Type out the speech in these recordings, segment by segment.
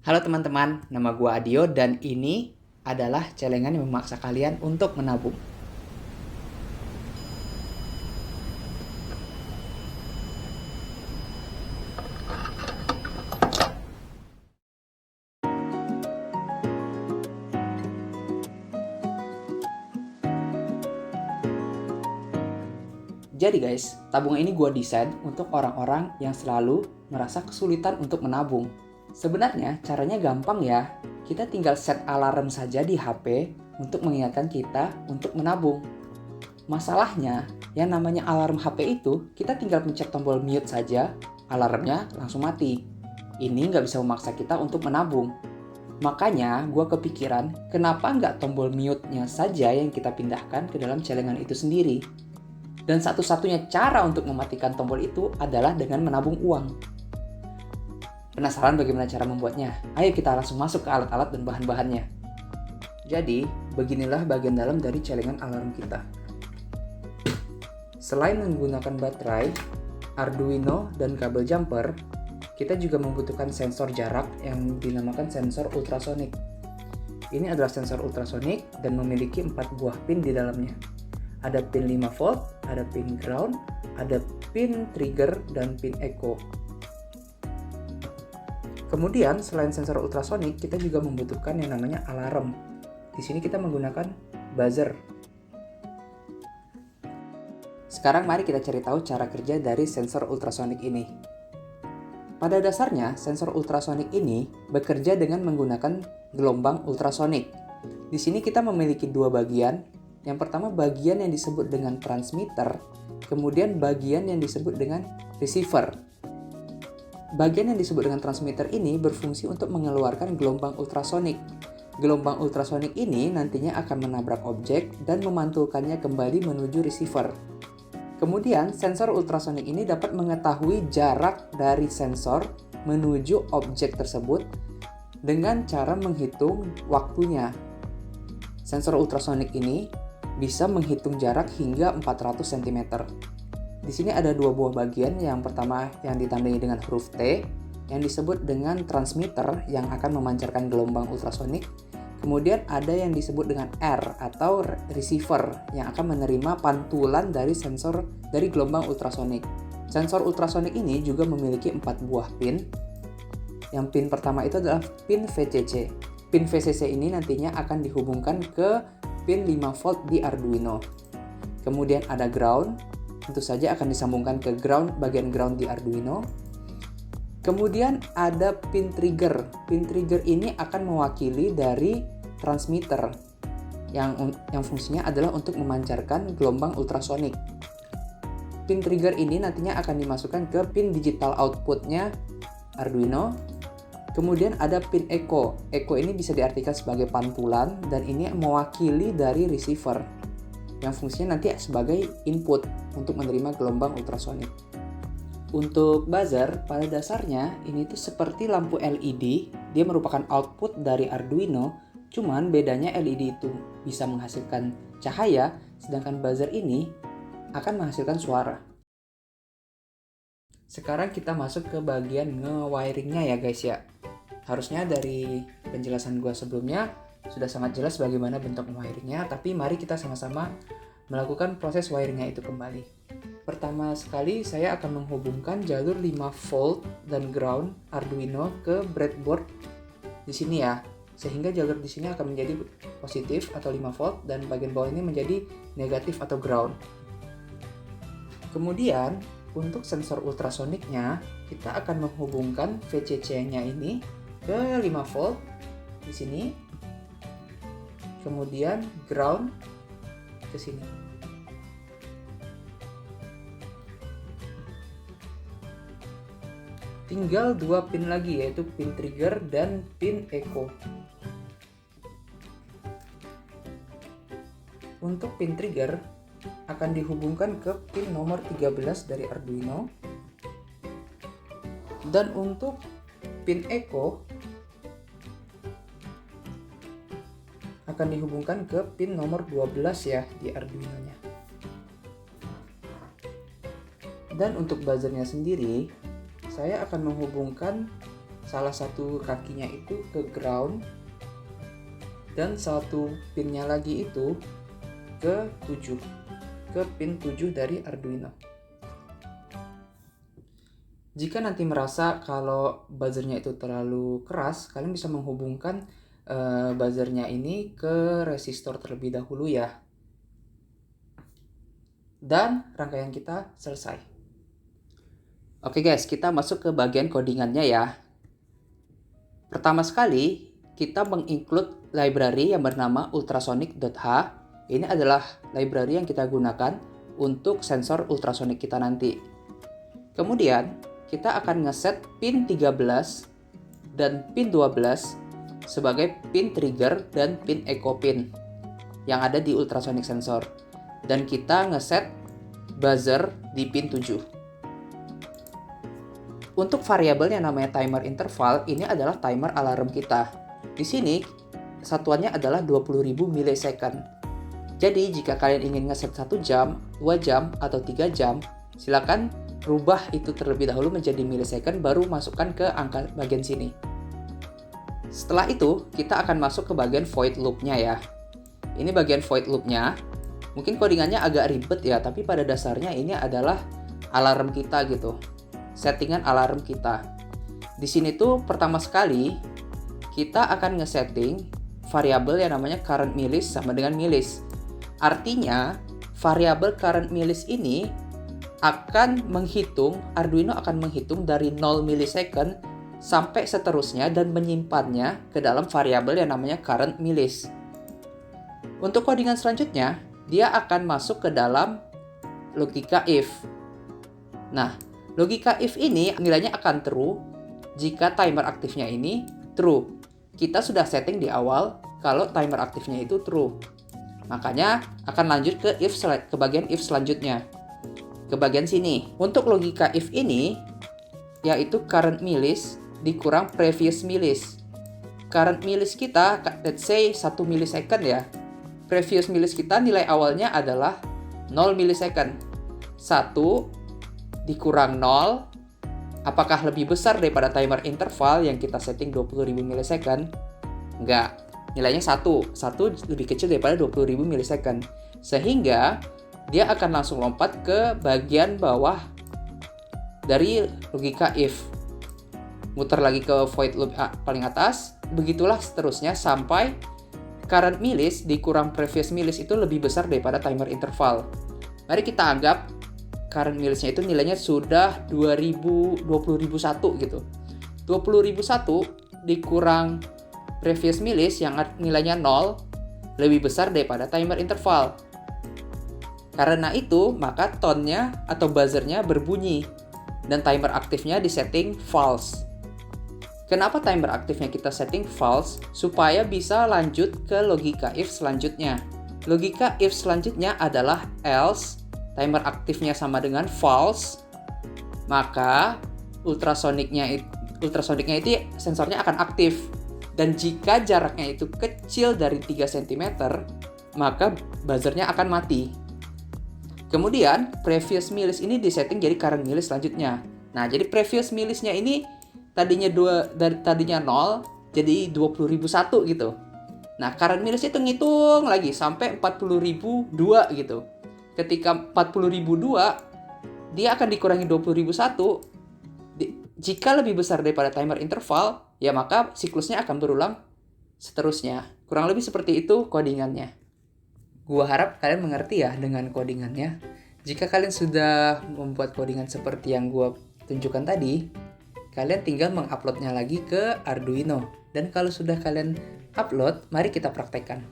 Halo teman-teman, nama gua Adio dan ini adalah celengan yang memaksa kalian untuk menabung. Jadi guys, tabungan ini gua desain untuk orang-orang yang selalu merasa kesulitan untuk menabung. Sebenarnya caranya gampang ya. Kita tinggal set alarm saja di HP untuk mengingatkan kita untuk menabung. Masalahnya, yang namanya alarm HP itu, kita tinggal pencet tombol mute saja, alarmnya langsung mati. Ini nggak bisa memaksa kita untuk menabung. Makanya gue kepikiran, kenapa nggak tombol mute-nya saja yang kita pindahkan ke dalam celengan itu sendiri. Dan satu-satunya cara untuk mematikan tombol itu adalah dengan menabung uang. Penasaran bagaimana cara membuatnya? Ayo kita langsung masuk ke alat-alat dan bahan-bahannya. Jadi, beginilah bagian dalam dari celengan alarm kita. Selain menggunakan baterai, Arduino, dan kabel jumper, kita juga membutuhkan sensor jarak yang dinamakan sensor ultrasonik. Ini adalah sensor ultrasonik dan memiliki 4 buah pin di dalamnya. Ada pin 5 volt, ada pin ground, ada pin trigger, dan pin echo. Kemudian, selain sensor ultrasonik, kita juga membutuhkan yang namanya alarm. Di sini kita menggunakan buzzer. Sekarang mari kita cari tahu cara kerja dari sensor ultrasonik ini. Pada dasarnya, sensor ultrasonik ini bekerja dengan menggunakan gelombang ultrasonik. Di sini kita memiliki dua bagian. Yang pertama bagian yang disebut dengan transmitter, kemudian bagian yang disebut dengan receiver. Bagian yang disebut dengan transmitter ini berfungsi untuk mengeluarkan gelombang ultrasonik. Gelombang ultrasonik ini nantinya akan menabrak objek dan memantulkannya kembali menuju receiver. Kemudian, sensor ultrasonik ini dapat mengetahui jarak dari sensor menuju objek tersebut dengan cara menghitung waktunya. Sensor ultrasonik ini bisa menghitung jarak hingga 400 cm. Di sini ada dua buah bagian. Yang pertama yang ditandai dengan huruf T, yang disebut dengan transmitter yang akan memancarkan gelombang ultrasonik. Kemudian ada yang disebut dengan R atau receiver yang akan menerima pantulan dari sensor dari gelombang ultrasonik. Sensor ultrasonik ini juga memiliki 4 buah pin. Yang pin pertama itu adalah pin VCC. Pin VCC ini nantinya akan dihubungkan ke pin 5 volt di Arduino. Kemudian ada ground, tentu saja akan disambungkan ke bagian ground di Arduino. Kemudian ada pin trigger. Pin trigger ini akan mewakili dari transmitter yang fungsinya adalah untuk memancarkan gelombang ultrasonik. Pin trigger ini nantinya akan dimasukkan ke pin digital outputnya Arduino. Kemudian ada pin echo. Echo ini bisa diartikan sebagai pantulan dan ini mewakili dari receiver yang fungsinya nanti sebagai input untuk menerima gelombang ultrasonik. Untuk buzzer, pada dasarnya ini tuh seperti lampu LED. Dia merupakan output dari Arduino, cuman bedanya LED itu bisa menghasilkan cahaya, sedangkan buzzer ini akan menghasilkan suara. Sekarang kita masuk ke bagian nge-wiringnya ya guys ya. Harusnya dari penjelasan gua sebelumnya sudah sangat jelas bagaimana bentuk wiringnya, tapi mari kita sama-sama melakukan proses wiringnya itu kembali. Pertama sekali saya akan menghubungkan jalur 5 volt dan ground Arduino ke breadboard di sini ya, sehingga jalur di sini akan menjadi positif atau 5 volt dan bagian bawah ini menjadi negatif atau ground. Kemudian untuk sensor ultrasoniknya kita akan menghubungkan VCC-nya ini ke 5 volt di sini. Kemudian ground ke sini. Tinggal dua pin lagi, yaitu pin trigger dan pin echo. Untuk pin trigger akan dihubungkan ke pin nomor 13 dari Arduino. Dan untuk pin echo akan dihubungkan ke pin nomor 12 ya di Arduino-nya. Dan untuk buzzernya sendiri, saya akan menghubungkan salah satu kakinya itu ke ground dan satu pinnya lagi itu ke 7, ke pin 7 dari Arduino. Jika nanti merasa kalau buzzernya itu terlalu keras, kalian bisa menghubungkan buzzernya ini ke resistor terlebih dahulu ya. Dan rangkaian kita selesai. Oke guys, kita masuk ke bagian codingannya ya. Pertama sekali, kita menginclude library yang bernama ultrasonic.h. Ini adalah library yang kita gunakan untuk sensor ultrasonic kita nanti. Kemudian, kita akan ngeset pin 13 dan pin 12 sebagai pin trigger dan pin echo pin yang ada di ultrasonic sensor. Dan kita ngeset buzzer di pin 7. Untuk variabel yang namanya timer interval, ini adalah timer alarm kita. Di sini, satuannya adalah 20.000 millisecond. Jadi, jika kalian ingin ngeset 1 jam, 2 jam, atau 3 jam, silakan rubah itu terlebih dahulu menjadi millisecond, baru masukkan ke angka bagian sini. Setelah itu, kita akan masuk ke bagian void loop-nya ya. Ini bagian void loop-nya. Mungkin codingannya agak ribet ya, tapi pada dasarnya ini adalah alarm kita gitu. Settingan alarm kita. Di sini tuh pertama sekali, kita akan ngesetting variabel yang namanya current millis sama dengan millis. Artinya, variabel current millis ini Arduino akan menghitung dari 0 millisecond sampai seterusnya dan menyimpannya ke dalam variabel yang namanya current millis. Untuk codingan selanjutnya, dia akan masuk ke dalam logika if. Nah, logika if ini nilainya akan true jika timer aktifnya ini true. Kita sudah setting di awal kalau timer aktifnya itu true. Makanya akan lanjut ke bagian if selanjutnya. Ke bagian sini. Untuk logika if ini, yaitu current millis dikurang previous millis. Current millis kita, let's say 1 millisecond ya. Previous millis kita nilai awalnya adalah 0 millisecond. 1 dikurang 0, apakah lebih besar daripada timer interval yang kita setting 20.000 millisecond? Enggak. Nilainya 1. 1 lebih kecil daripada 20.000 millisecond. Sehingga dia akan langsung lompat ke bagian bawah dari logika if. Muter lagi ke void loop paling atas. Begitulah seterusnya sampai current millis dikurang previous millis itu lebih besar daripada timer interval. Mari kita anggap current millisnya itu nilainya sudah 20.001 gitu. 20.001 dikurang previous millis yang nilainya 0 lebih besar daripada timer interval. Karena itu, maka tone-nya atau buzzer-nya berbunyi dan timer aktifnya disetting false. Kenapa timer aktifnya kita setting false? Supaya bisa lanjut ke logika if selanjutnya. Logika if selanjutnya adalah else, timer aktifnya sama dengan false, maka ultrasonicnya itu sensornya akan aktif. Dan jika jaraknya itu kecil dari 3 cm, maka buzzernya akan mati. Kemudian, previous millis ini disetting jadi current millis selanjutnya. Nah, jadi previous millisnya ini tadinya 0, jadi 20.001 gitu. Nah, current millis itu ngitung lagi sampai 40.002 gitu. Ketika 40.002, dia akan dikurangi 20.001. Jika lebih besar daripada timer interval, ya maka siklusnya akan berulang seterusnya. Kurang lebih seperti itu codingannya. Gua harap kalian mengerti ya dengan codingannya. Jika kalian sudah membuat codingan seperti yang gua tunjukkan tadi, kalian tinggal menguploadnya lagi ke Arduino. Dan kalau sudah kalian upload, mari kita praktekkan.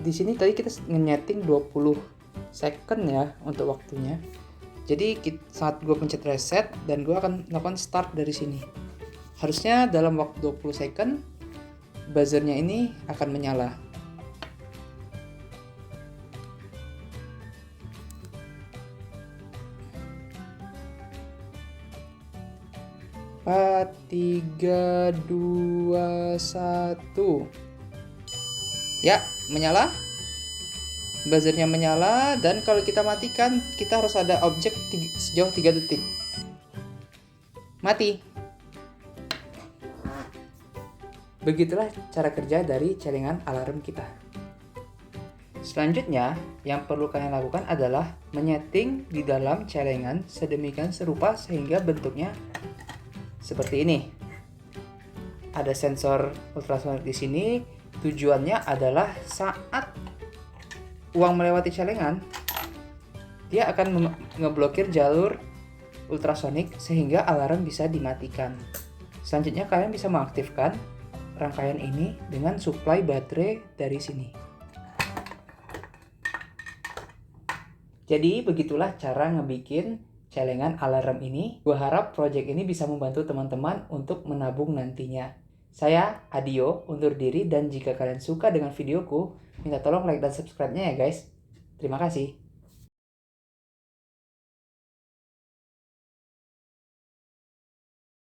Di sini tadi kita nge-setting 20 second ya untuk waktunya. Jadi saat gue pencet reset dan gue akan melakukan start dari sini. Harusnya dalam waktu 20 second buzzernya ini akan menyala. Empat, 3, 2, 1. Ya, menyala. Buzzernya menyala, dan kalau kita matikan, kita harus ada objek sejauh 3 detik. Mati. Begitulah cara kerja dari celengan alarm kita. Selanjutnya, yang perlu kalian lakukan adalah menyeting di dalam celengan sedemikian serupa sehingga bentuknya seperti ini. Ada sensor ultrasonik di sini. Tujuannya adalah saat uang melewati celengan, dia akan ngeblokir jalur ultrasonik sehingga alarm bisa dimatikan. Selanjutnya kalian bisa mengaktifkan rangkaian ini dengan suplai baterai dari sini. Jadi begitulah cara ngebikin celengan alarm ini. Gua harap project ini bisa membantu teman-teman untuk menabung nantinya. Saya Adio undur diri, dan jika kalian suka dengan videoku, minta tolong like dan subscribe-nya ya guys. Terima kasih.